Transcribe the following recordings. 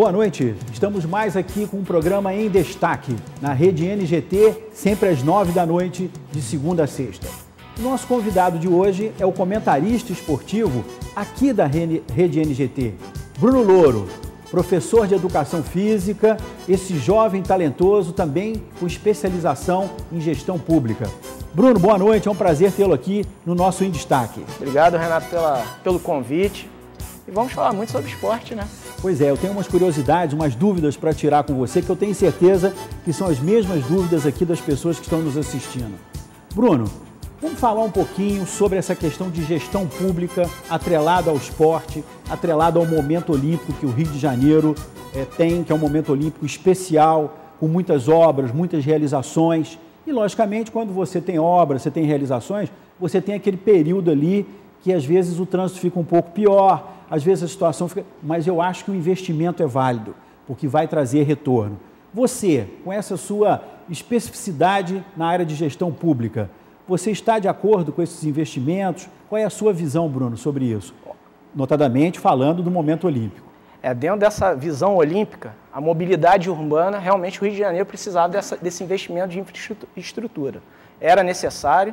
Boa noite, estamos mais aqui com um programa em destaque, na Rede NGT, sempre às 9 da noite, de segunda a sexta. O nosso convidado de hoje é o comentarista esportivo aqui da Rede NGT, Bruno Louro, professor de Educação Física, esse jovem talentoso também com especialização em gestão pública. Bruno, boa noite, é um prazer tê-lo aqui no nosso Em Destaque. Obrigado, Renato, pelo convite. E vamos falar muito sobre esporte, né? Pois é, eu tenho umas curiosidades, umas dúvidas para tirar com você, que eu tenho certeza que são as mesmas dúvidas aqui das pessoas que estão nos assistindo. Bruno, vamos falar um pouquinho sobre essa questão de gestão pública atrelada ao esporte, atrelada ao momento olímpico que o Rio de Janeiro tem, que é um momento olímpico especial, com muitas obras, muitas realizações. E, logicamente, quando você tem obras, você tem realizações, você tem aquele período ali que, às vezes, o trânsito fica um pouco pior, às vezes a situação fica... Mas eu acho que o investimento é válido, porque vai trazer retorno. Você, com essa sua especificidade na área de gestão pública, você está de acordo com esses investimentos? Qual é a sua visão, Bruno, sobre isso? Notadamente falando do momento olímpico. Dentro dessa visão olímpica, a mobilidade urbana, realmente o Rio de Janeiro precisava desse investimento de infraestrutura. Era necessário,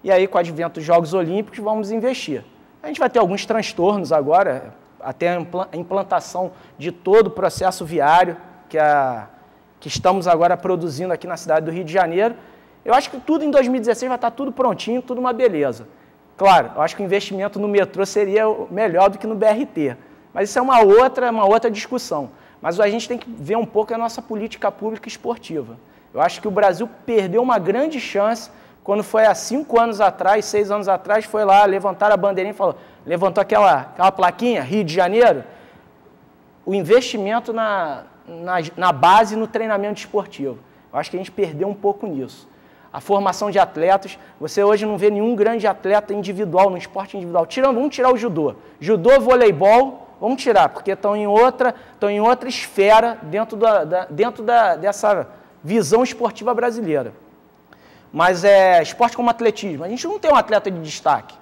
e aí com o advento dos Jogos Olímpicos vamos investir. A gente vai ter alguns transtornos agora, até a implantação de todo o processo viário que estamos agora produzindo aqui na cidade do Rio de Janeiro. Eu acho que tudo em 2016 vai estar tudo prontinho, tudo uma beleza. Claro, eu acho que o investimento no metrô seria melhor do que no BRT, mas isso é uma outra discussão. Mas a gente tem que ver um pouco a nossa política pública esportiva. Eu acho que o Brasil perdeu uma grande chance quando foi há 5 anos atrás, 6 anos atrás, foi lá levantar a bandeirinha e falou, levantou aquela plaquinha, Rio de Janeiro, o investimento na base e no treinamento esportivo. Eu acho que a gente perdeu um pouco nisso. A formação de atletas, você hoje não vê nenhum grande atleta individual, no esporte individual. Vamos tirar o judô. Judô, voleibol, vamos tirar, porque estão em outra esfera dentro dessa visão esportiva brasileira. Mas esporte como atletismo, a gente não tem um atleta de destaque.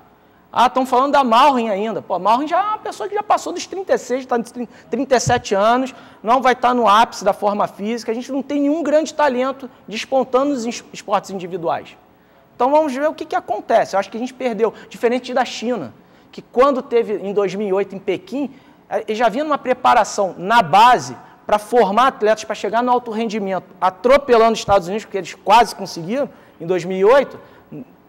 Estão falando da Malrin ainda. Pô, Malrin já é uma pessoa que já passou dos 36, está nos 37 anos, não vai estar no ápice da forma física. A gente não tem nenhum grande talento despontando nos esportes individuais. Então vamos ver o que acontece. Eu acho que a gente perdeu, diferente da China, que quando teve em 2008 em Pequim, já vinha numa preparação na base para formar atletas para chegar no alto rendimento, atropelando os Estados Unidos, porque eles quase conseguiram em 2008,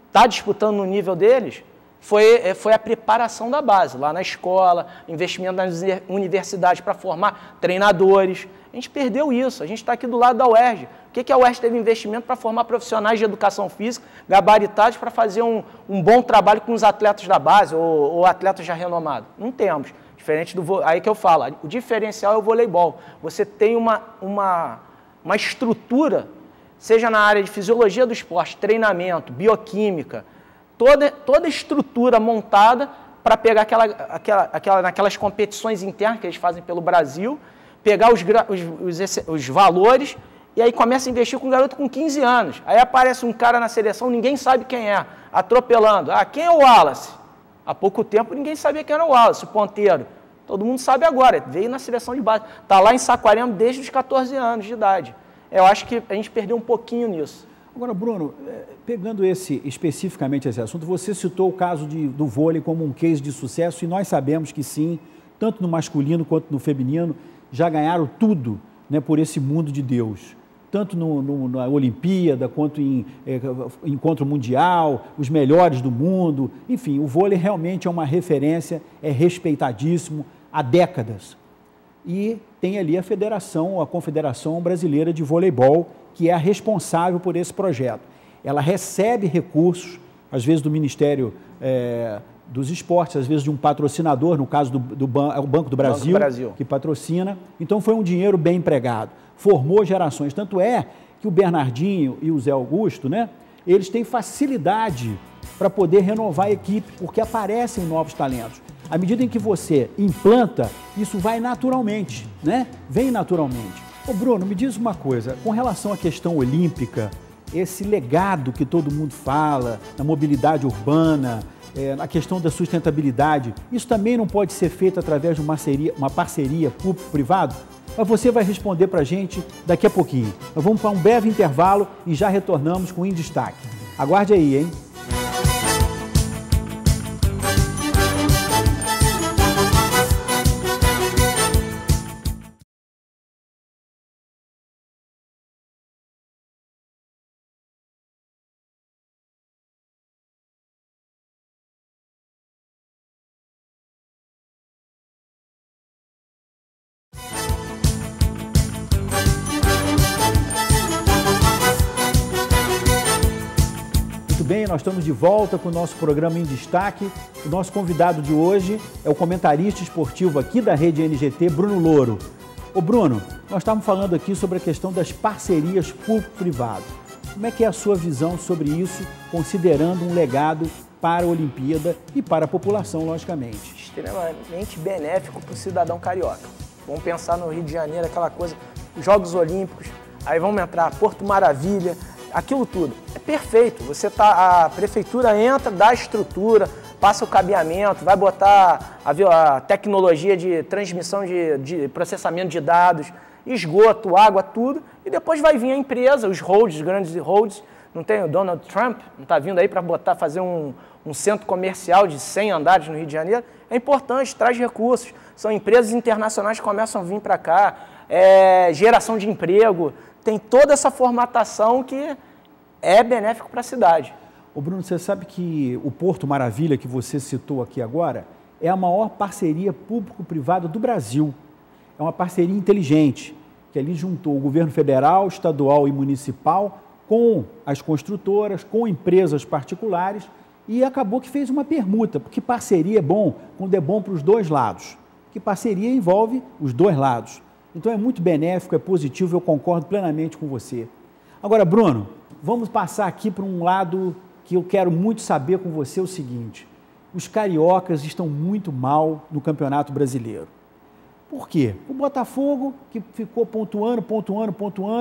está disputando no nível deles. Foi a preparação da base, lá na escola, investimento nas universidades para formar treinadores. A gente perdeu isso, a gente está aqui do lado da UERJ. O que a UERJ teve investimento para formar profissionais de educação física, gabaritados, para fazer um bom trabalho com os atletas da base ou atletas já renomados? Não temos. Diferente do aí que eu falo, o diferencial é o voleibol. Você tem uma estrutura, seja na área de fisiologia do esporte, treinamento, bioquímica, toda a estrutura montada para pegar naquelas competições internas que eles fazem pelo Brasil, pegar os valores e aí começa a investir com um garoto com 15 anos. Aí aparece um cara na seleção, ninguém sabe quem é, atropelando. Quem é o Wallace? Há pouco tempo ninguém sabia quem era o Wallace, o ponteiro. Todo mundo sabe agora, veio na seleção de base. Está lá em Saquarema desde os 14 anos de idade. Eu acho que a gente perdeu um pouquinho nisso. Agora, Bruno, pegando especificamente esse assunto, você citou o caso do vôlei como um case de sucesso e nós sabemos que sim, tanto no masculino quanto no feminino, já ganharam tudo, né, por esse mundo de Deus. Tanto na Olimpíada, quanto em encontro mundial, os melhores do mundo. Enfim, o vôlei realmente é uma referência, é respeitadíssimo há décadas. E tem ali a Confederação Brasileira de Voleibol, que é a responsável por esse projeto. Ela recebe recursos, às vezes do Ministério dos Esportes, às vezes de um patrocinador, no caso do Banco do Brasil, que patrocina. Então foi um dinheiro bem empregado, formou gerações. Tanto é que o Bernardinho e o Zé Augusto, né, eles têm facilidade para poder renovar a equipe, porque aparecem novos talentos. À medida em que você implanta, isso vai naturalmente, né? Vem naturalmente. Ô Bruno, me diz uma coisa, com relação à questão olímpica, esse legado que todo mundo fala, na mobilidade urbana, na questão da sustentabilidade, isso também não pode ser feito através de uma parceria público-privado? mas você vai responder para a gente daqui a pouquinho. Nós vamos para um breve intervalo e já retornamos com Em Destaque. Aguarde aí, hein? Bem, nós estamos de volta com o nosso programa Em Destaque. O nosso convidado de hoje é o comentarista esportivo aqui da Rede NGT, Bruno Louro. Ô Bruno, nós estávamos falando aqui sobre a questão das parcerias público-privado. Como é que é a sua visão sobre isso, considerando um legado para a Olimpíada e para a população, logicamente? Extremamente benéfico para o cidadão carioca. Vamos pensar no Rio de Janeiro, aquela coisa, Jogos Olímpicos, aí vamos entrar Porto Maravilha, aquilo tudo. É perfeito, a prefeitura entra, dá a estrutura, passa o cabeamento, vai botar a tecnologia de transmissão de processamento de dados, esgoto, água, tudo, e depois vai vir a empresa, os grandes holds, não tem o Donald Trump, não está vindo aí para fazer um centro comercial de 100 andares no Rio de Janeiro, é importante, traz recursos, são empresas internacionais que começam a vir para cá, geração de emprego, tem toda essa formatação que é benéfico para a cidade. Ô Bruno, você sabe que o Porto Maravilha, que você citou aqui agora, é a maior parceria público-privada do Brasil. É uma parceria inteligente, que ali juntou o governo federal, estadual e municipal com as construtoras, com empresas particulares e acabou que fez uma permuta, porque parceria é bom quando é bom para os dois lados. Que parceria envolve os dois lados. Então é muito benéfico, é positivo, eu concordo plenamente com você. Agora, Bruno, vamos passar aqui para um lado que eu quero muito saber com você o seguinte. Os cariocas estão muito mal no Campeonato Brasileiro. Por quê? O Botafogo, que ficou pontuando,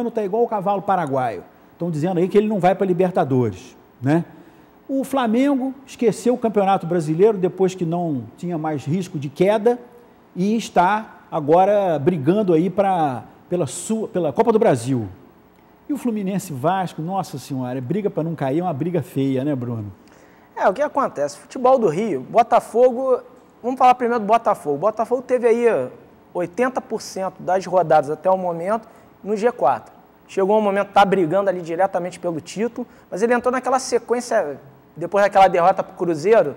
está igual o cavalo paraguaio. Estão dizendo aí que ele não vai para a Libertadores, né? O Flamengo esqueceu o Campeonato Brasileiro depois que não tinha mais risco de queda e está agora brigando aí pela Copa do Brasil. E o Fluminense Vasco, nossa senhora, briga para não cair, é uma briga feia, né, Bruno? O que acontece? Futebol do Rio, Botafogo, vamos falar primeiro do Botafogo. O Botafogo teve aí 80% das rodadas até o momento no G4. Chegou um momento que está brigando ali diretamente pelo título, mas ele entrou naquela sequência, depois daquela derrota para o Cruzeiro,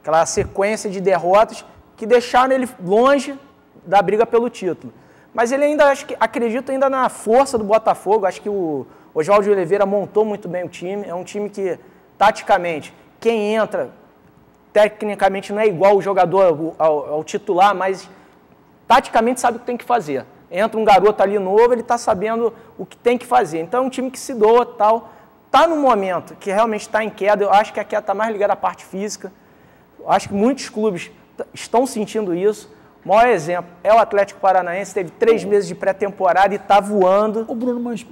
aquela sequência de derrotas que deixaram ele longe da briga pelo título. Mas ele ainda, acredito ainda na força do Botafogo, acho que o Oswaldo de Oliveira montou muito bem o time, é um time que, taticamente, quem entra, tecnicamente não é igual o jogador ao titular, mas taticamente sabe o que tem que fazer. Entra um garoto ali novo, ele está sabendo o que tem que fazer. Então é um time que se doa, tal. Está no momento que realmente está em queda, eu acho que a queda está mais ligada à parte física. Eu acho que muitos clubes estão sentindo isso. O maior exemplo é o Atlético Paranaense, teve 3 meses de pré-temporada e está voando. Ô Bruno, mas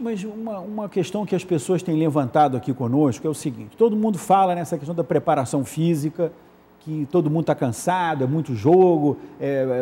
uma questão que as pessoas têm levantado aqui conosco é o seguinte, todo mundo fala nessa questão da preparação física, que todo mundo está cansado, é muito jogo,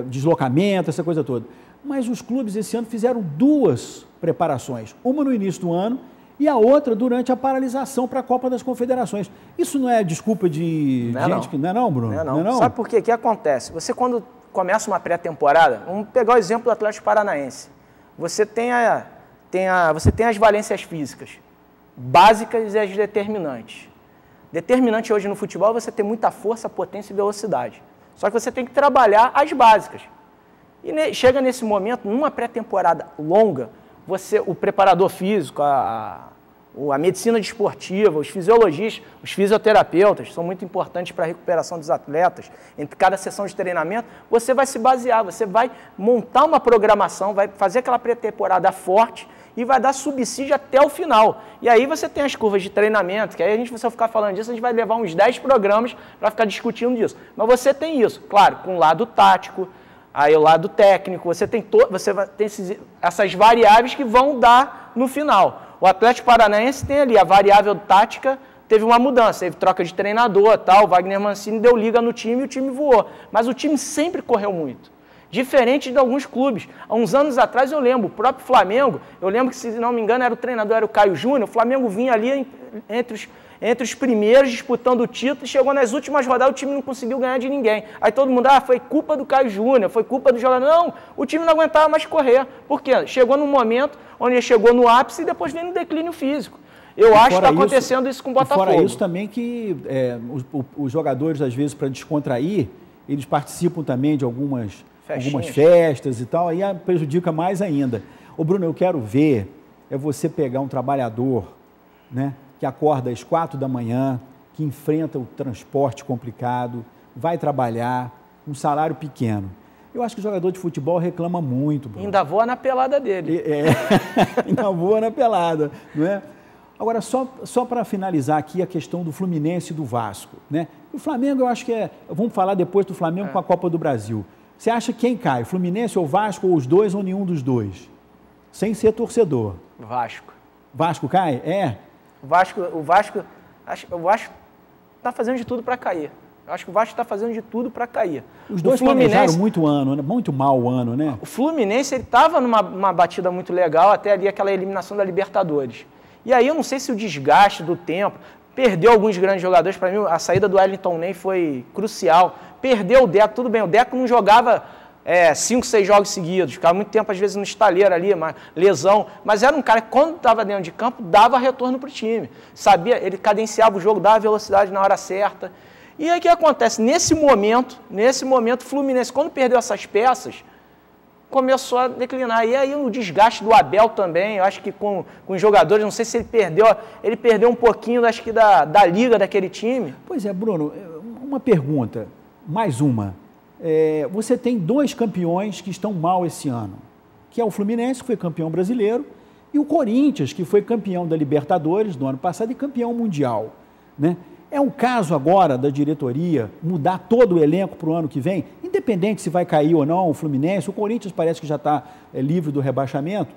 deslocamento, essa coisa toda. Mas os clubes esse ano fizeram 2 preparações, uma no início do ano e a outra durante a paralisação para a Copa das Confederações. Isso não é desculpa de gente que... Não é não, Bruno? Não é não. Sabe por quê? O que acontece? Você quando começa uma pré-temporada, vamos pegar o exemplo do Atlético Paranaense. Você tem as valências físicas básicas e as determinantes. Determinante hoje no futebol é você ter muita força, potência e velocidade. Só que você tem que trabalhar as básicas. E chega nesse momento, numa pré-temporada longa, o preparador físico, a medicina desportiva, os fisiologistas, os fisioterapeutas, são muito importantes para a recuperação dos atletas. Entre cada sessão de treinamento, você vai se basear, você vai montar uma programação, vai fazer aquela pré-temporada forte e vai dar subsídio até o final. E aí você tem as curvas de treinamento, que aí se eu ficar falando disso, a gente vai levar uns 10 programas para ficar discutindo disso. Mas você tem isso, claro, com o lado tático, aí o lado técnico, você tem essas variáveis que vão dar no final. O Atlético Paranaense tem ali a variável tática, teve uma mudança, teve troca de treinador, tal, o Wagner Mancini deu liga no time e o time voou. Mas o time sempre correu muito. Diferente de alguns clubes. Há uns anos atrás eu lembro, o próprio Flamengo, eu lembro que, se não me engano, era o treinador, era o Caio Júnior, o Flamengo vinha ali entre os primeiros disputando o título, e chegou nas últimas rodadas, o time não conseguiu ganhar de ninguém. Aí todo mundo, foi culpa do Caio Júnior, foi culpa do jogador. Não, o time não aguentava mais correr. Por quê? Chegou num momento onde ele chegou no ápice e depois vem no declínio físico. Eu acho que está acontecendo isso com o Botafogo. Fora isso também que os jogadores, às vezes, para descontrair, eles participam também de algumas festas e tal, aí prejudica mais ainda. Ô Bruno, eu quero ver você pegar um trabalhador, né, que acorda às 4 da manhã, que enfrenta o transporte complicado, vai trabalhar, um salário pequeno. Eu acho que o jogador de futebol reclama muito, Bruno. Ainda voa na pelada dele. Ainda voa na pelada, não é? Agora, só para finalizar aqui a questão do Fluminense e do Vasco, né? O Flamengo, eu acho que vamos falar depois do Flamengo com a Copa do Brasil. Você acha quem cai? Fluminense ou Vasco, ou os dois, ou nenhum dos dois? Sem ser torcedor. Vasco. Vasco cai? O Vasco está fazendo de tudo para cair. Eu acho que o Vasco está fazendo de tudo para cair. Os dois planejaram muito mal o ano, né? O Fluminense estava numa batida muito legal, até ali aquela eliminação da Libertadores. E aí eu não sei se o desgaste do tempo, perdeu alguns grandes jogadores, para mim a saída do Wellington Ney foi crucial. Perdeu o Deco, tudo bem, o Deco não jogava 5, 6 jogos seguidos, ficava muito tempo às vezes no estaleiro ali, lesão, mas era um cara que quando estava dentro de campo dava retorno para o time, sabia, ele cadenciava o jogo, dava velocidade na hora certa. E aí o que acontece? Nesse momento, o Fluminense, quando perdeu essas peças, começou a declinar. E aí o desgaste do Abel também, eu acho que com os jogadores, não sei se ele perdeu um pouquinho, acho que da liga daquele time. Pois é, Bruno, uma pergunta, mais uma. Você tem 2 campeões que estão mal esse ano, que é o Fluminense, que foi campeão brasileiro, e o Corinthians, que foi campeão da Libertadores do ano passado e campeão mundial, né? É um caso agora da diretoria mudar todo o elenco para o ano que vem, independente se vai cair ou não o Fluminense, o Corinthians parece que já está livre do rebaixamento,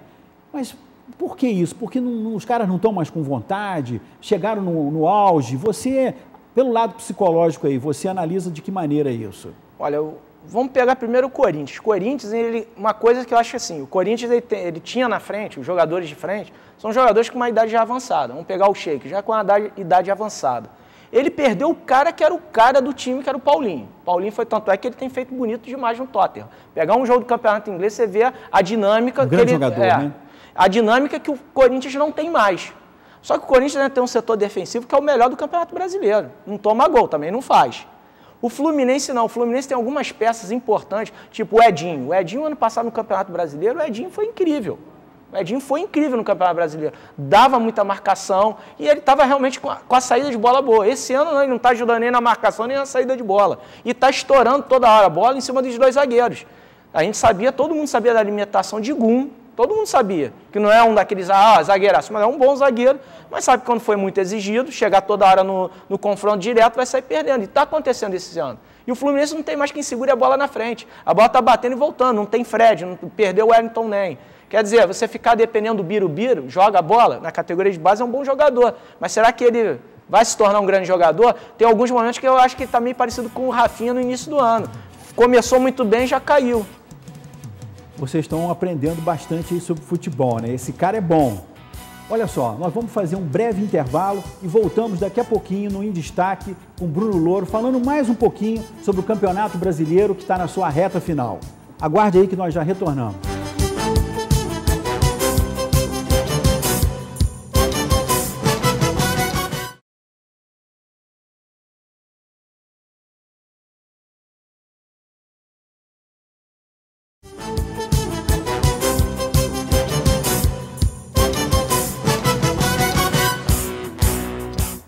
mas por que isso? Porque os caras não estão mais com vontade, chegaram no auge. Você, pelo lado psicológico aí, você analisa de que maneira isso? Olha, vamos pegar primeiro o Corinthians. O Corinthians, uma coisa que eu acho assim, o Corinthians ele tinha na frente, os jogadores de frente, são jogadores com uma idade já avançada. Vamos pegar o Sheik, já com uma idade avançada. Ele perdeu o cara que era o cara do time, que era o Paulinho. Paulinho foi tanto que ele tem feito bonito demais no Tottenham. Pegar um jogo do campeonato inglês, você vê a dinâmica que ele jogador, né? A dinâmica que o Corinthians não tem mais. Só que o Corinthians tem um setor defensivo que é o melhor do Campeonato Brasileiro. Não toma gol, também não faz. O Fluminense não. O Fluminense tem algumas peças importantes, tipo o Edinho. O Edinho, ano passado no Campeonato Brasileiro, o Edinho foi incrível. O Edinho foi incrível no Campeonato Brasileiro. Dava muita marcação e ele estava realmente com a saída de bola boa. Esse ano não, ele não está ajudando nem na marcação nem na saída de bola. E está estourando toda hora a bola em cima dos 2 zagueiros. A gente sabia, todo mundo sabia da limitação de Gum. Todo mundo sabia que não é um daqueles zagueiraços, mas é um bom zagueiro. Mas sabe que quando foi muito exigido, chegar toda hora no confronto direto, vai sair perdendo. E está acontecendo esse ano. E o Fluminense não tem mais quem segure a bola na frente. A bola está batendo e voltando. Não tem Fred, não perdeu o Wellington Ney. Quer dizer, você ficar dependendo do Birubiru, joga a bola, na categoria de base é um bom jogador. Mas será que ele vai se tornar um grande jogador? Tem alguns momentos que eu acho que ele está meio parecido com o Rafinha no início do ano. Começou muito bem e já caiu. Vocês estão aprendendo bastante aí sobre futebol, né? Esse cara é bom. Olha só, nós vamos fazer um breve intervalo e voltamos daqui a pouquinho no Em Destaque com Bruno Louro, falando mais um pouquinho sobre o Campeonato Brasileiro que está na sua reta final. Aguarde aí que nós já retornamos.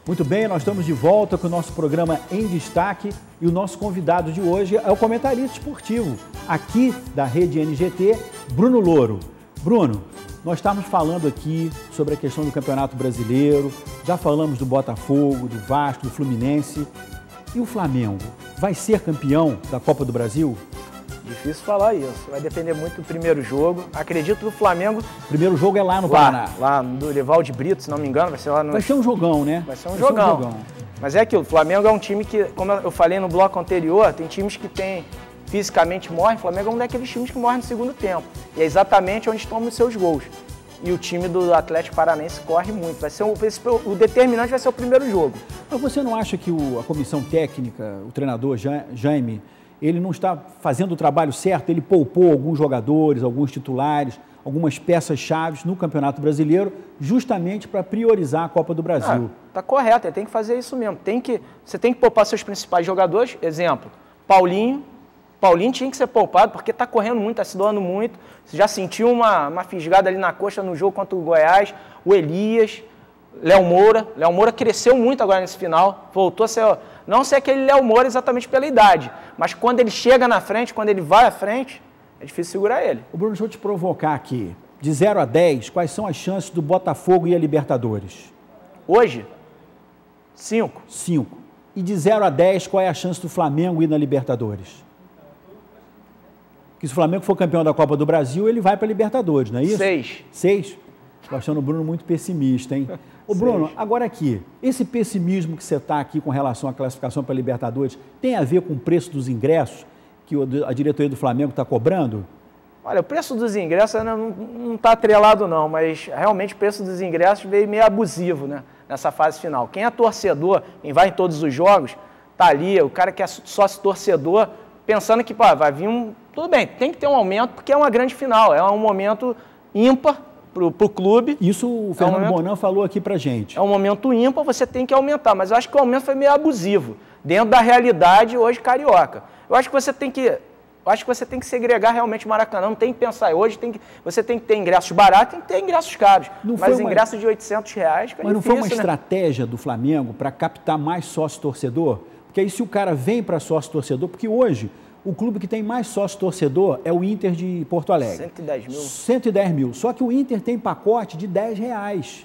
Muito bem, nós estamos de volta com o nosso programa Em Destaque e o nosso convidado de hoje é o comentarista esportivo aqui da Rede NGT, Bruno Louro. Bruno, nós estamos falando aqui sobre a questão do Campeonato Brasileiro, já falamos do Botafogo, do Vasco, do Fluminense. E o Flamengo vai ser campeão da Copa do Brasil? Difícil falar isso. Vai depender muito do primeiro jogo. Acredito que o Flamengo... O primeiro jogo é lá no Paraná. Lá do Evaldo Brito, se não me engano, vai ser lá no... Vai ser um jogão, né? Vai ser um jogão. Mas é aquilo, o Flamengo é um time que, como eu falei no bloco anterior, tem times que tem fisicamente morrem, o Flamengo é um daqueles times que morre no segundo tempo. E é exatamente onde tomam os seus gols. E o time do Atlético Paranaense corre muito. Vai ser o determinante vai ser o primeiro jogo. Mas você não acha que a comissão técnica, o treinador Jaime, ele não está fazendo o trabalho certo? Ele poupou alguns jogadores, alguns titulares, algumas peças-chave no Campeonato Brasileiro, justamente para priorizar a Copa do Brasil. Tá correto, ele tem que fazer isso mesmo. Você tem que poupar seus principais jogadores. Exemplo, Paulinho. Paulinho tinha que ser poupado porque está correndo muito, está se doando muito. Você já sentiu uma fisgada ali na coxa no jogo contra o Goiás. O Elias, Léo Moura. Léo Moura cresceu muito agora nesse final. Voltou a ser, não ser aquele Léo Moura exatamente pela idade, mas quando ele chega na frente, quando ele vai à frente, é difícil segurar ele. O Bruno, deixa eu te provocar aqui. De 0 a 10, quais são as chances do Botafogo ir a Libertadores? Hoje, 5. 5. E de 0 a 10, qual é a chance do Flamengo ir na Libertadores? Porque se o Flamengo for campeão da Copa do Brasil, ele vai para a Libertadores, não é isso? 6. 6? Estou achando o Bruno muito pessimista, hein? Ô Bruno, agora aqui, esse pessimismo que você está aqui com relação à classificação para a Libertadores tem a ver com o preço dos ingressos que a diretoria do Flamengo está cobrando? Olha, o preço dos ingressos não está atrelado não, mas realmente o preço dos ingressos veio meio abusivo, né, nessa fase final. Quem é torcedor, quem vai em todos os jogos, tá ali, o cara que é sócio torcedor, pensando que vai vir Tudo bem, tem que ter um aumento porque é uma grande final, é um momento ímpar para o clube. Isso o Fernando Bonan falou aqui pra gente. É um momento ímpar, você tem que aumentar, mas eu acho que o aumento foi meio abusivo, dentro da realidade hoje carioca. Eu acho que você tem que segregar realmente o Maracanã, não tem que pensar, hoje você tem que ter ingressos baratos, tem que ter ingressos caros, mas ingressos de R$800 Mas não foi uma estratégia do Flamengo para captar mais sócio-torcedor? Porque aí se o cara vem para sócio-torcedor, porque hoje o clube que tem mais sócio-torcedor é o Inter de Porto Alegre. 110 mil. 110 mil, só que o Inter tem pacote de R$10.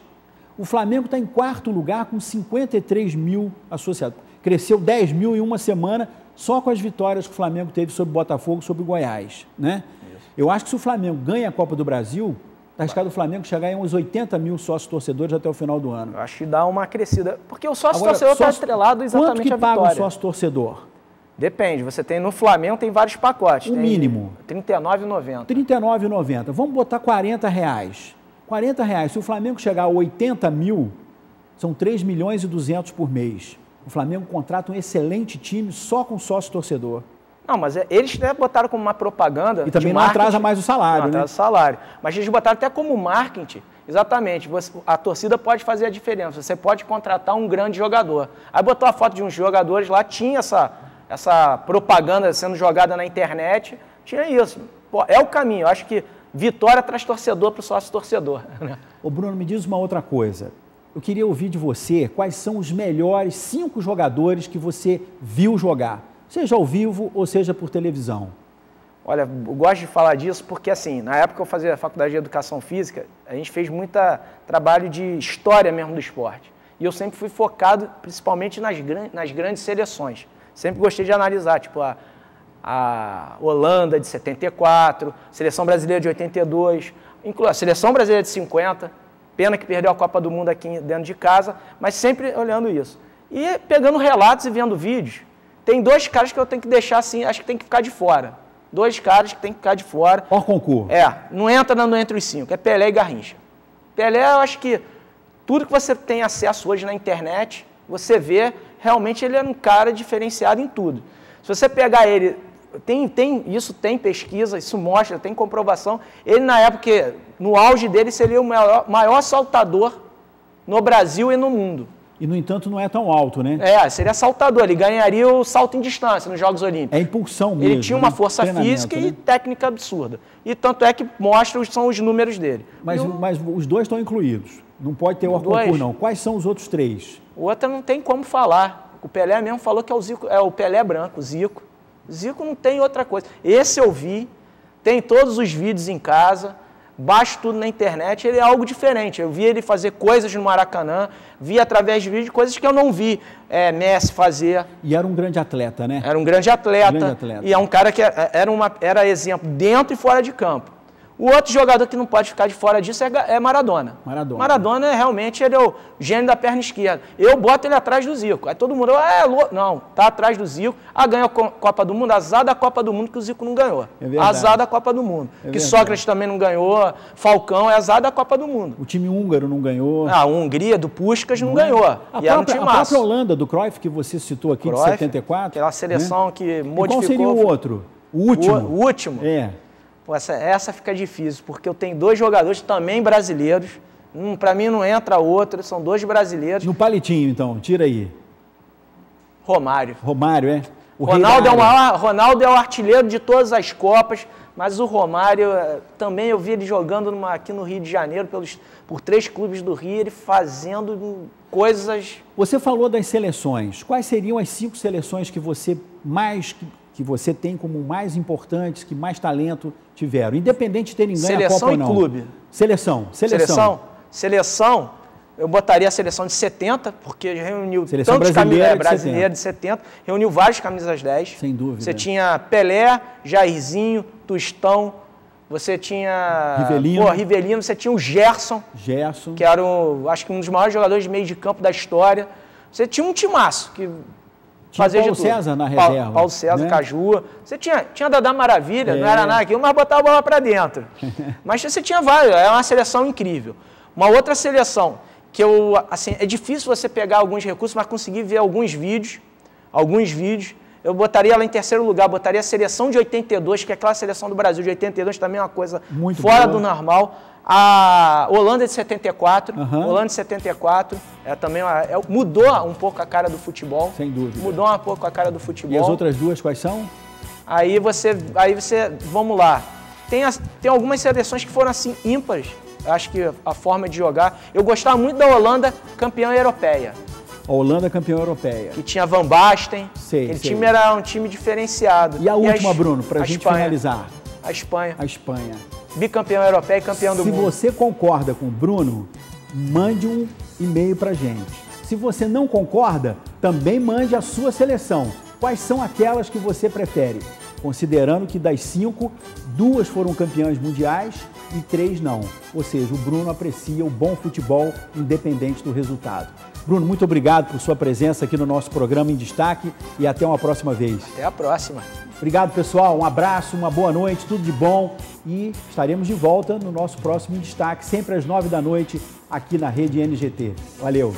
O Flamengo está em quarto lugar com 53 mil associados. Cresceu 10 mil em uma semana, só com as vitórias que o Flamengo teve sobre o Botafogo, sobre o Goiás, né? Eu acho que se o Flamengo ganha a Copa do Brasil, está arriscado o Flamengo chegar em uns 80 mil sócios-torcedores até o final do ano. Eu acho que dá uma crescida, porque o sócio-torcedor está estrelado exatamente a vitória. Quanto que paga o sócio-torcedor? Depende, você tem no Flamengo, tem vários pacotes. O mínimo? R$ 39,90. R$ 39,90. Vamos botar R$40. R$40. Se o Flamengo chegar a 80 mil, são 3 milhões e 200 por mês. O Flamengo contrata um excelente time só com sócio-torcedor. Não, mas eles até botaram como uma propaganda. E também não atrasa mais o salário, né? Não atrasa o salário. Mas eles botaram até como marketing. Exatamente. A torcida pode fazer a diferença. Você pode contratar um grande jogador. Aí botou a foto de uns jogadores lá, tinha essa propaganda sendo jogada na internet. Tinha isso. Pô, é o caminho. Eu acho que vitória traz torcedor para o sócio-torcedor. Ô Bruno, me diz uma outra coisa. Eu queria ouvir de você quais são os melhores 5 jogadores que você viu jogar, seja ao vivo ou seja por televisão. Olha, eu gosto de falar disso porque, assim, na época que eu fazia a faculdade de Educação Física, a gente fez muito trabalho de história mesmo do esporte. E eu sempre fui focado principalmente nas grandes seleções. Sempre gostei de analisar, tipo a Holanda de 74, Seleção Brasileira de 82, a Seleção Brasileira de 50, pena que perdeu a Copa do Mundo aqui dentro de casa, mas sempre olhando isso. E pegando relatos e vendo vídeos, tem 2 caras que eu tenho que deixar assim, acho que tem que ficar de fora. 2 caras que tem que ficar de fora. Por concurso. Não entra entre os 5, é Pelé e Garrincha. Pelé, eu acho que tudo que você tem acesso hoje na internet, você vê, realmente ele era um cara diferenciado em tudo. Se você pegar ele, isso tem pesquisa, isso mostra, tem comprovação. Ele, na época, no auge dele, seria o maior saltador no Brasil e no mundo. E, no entanto, não é tão alto, né? Seria saltador, ele ganharia o salto em distância nos Jogos Olímpicos. É impulsão mesmo. Ele tinha uma força física e técnica absurda. E tanto é que são os números dele. Mas os 2 estão incluídos. Não pode ter o concurso, não. Quais são os outros 3? O outro não tem como falar. O Pelé mesmo falou que é o Zico, é o Pelé branco, o Zico. Zico não tem outra coisa. Esse eu vi, tem todos os vídeos em casa, baixo tudo na internet, ele é algo diferente. Eu vi ele fazer coisas no Maracanã, vi através de vídeos coisas que eu não vi Messi fazer. E era um grande atleta, né? Era um grande atleta. E é um cara que era exemplo dentro e fora de campo. O outro jogador que não pode ficar de fora disso é Maradona. Maradona realmente ele é o gênio da perna esquerda. Eu boto ele atrás do Zico. Aí todo mundo, não, tá atrás do Zico. Ganhou a Copa do Mundo, azar da Copa do Mundo que o Zico não ganhou. Azar da Copa do Mundo. Que Sócrates também não ganhou, Falcão é azar da Copa do Mundo. O time húngaro não ganhou. A Hungria, do Puskás, não ganhou. A própria Holanda, do Cruyff, que você citou aqui, de 74. Aquela seleção que modificou. E qual seria o outro? O último? O último? Pô, essa fica difícil, porque eu tenho 2 jogadores também brasileiros. Para mim não entra outro, são 2 brasileiros. No palitinho, então, tira aí. Romário. Romário, é? Ronaldo é o artilheiro de todas as Copas, mas o Romário, também eu vi ele jogando aqui no Rio de Janeiro, por 3 clubes do Rio, ele fazendo coisas... Você falou das seleções. Quais seriam as 5 seleções que você tem como mais importantes, que mais talento tiveram, independente de terem ganho a Copa ou não? Seleção e clube. Seleção, eu botaria a seleção de 70, porque reuniu tantos brasileira de 70, reuniu vários camisas 10. Sem dúvida. Você tinha Pelé, Jairzinho, Tostão, você tinha Rivelino, você tinha o Gerson, que era acho que um dos maiores jogadores de meio de campo da história. Você tinha um timaço que tinha Paulo César na reserva. Paulo César, né? Caju. Você tinha Dadá Maravilha, não era nada aquilo, mas botava a bola para dentro. Mas você tinha vários, é uma seleção incrível. Uma outra seleção, que é difícil você pegar alguns recursos, mas conseguir ver alguns vídeos, eu botaria ela em terceiro lugar, botaria a seleção de 82, que é aquela seleção do Brasil de 82, também é uma coisa muito fora do normal. A Holanda de 74, também mudou um pouco a cara do futebol. Sem dúvida. Mudou um pouco a cara do futebol. E as outras 2 quais são? Aí você, vamos lá. Tem algumas seleções que foram assim ímpares. Acho que a forma de jogar. Eu gostava muito da Holanda campeã europeia. A Holanda campeã europeia. Que tinha Van Basten. Aquele time era um time diferenciado. E a última, Bruno, para a gente finalizar. A Espanha. Bicampeão europeia e campeão do mundo. Se você concorda com o Bruno, mande um e-mail para a gente. Se você não concorda, também mande a sua seleção. Quais são aquelas que você prefere? Considerando que das 5, 2 foram campeãs mundiais e 3 não. Ou seja, o Bruno aprecia o bom futebol independente do resultado. Bruno, muito obrigado por sua presença aqui no nosso programa em Destaque e até uma próxima vez. Até a próxima. Obrigado, pessoal. Um abraço, uma boa noite, tudo de bom. E estaremos de volta no nosso próximo Em Destaque, sempre às 9 da noite, aqui na Rede NGT. Valeu!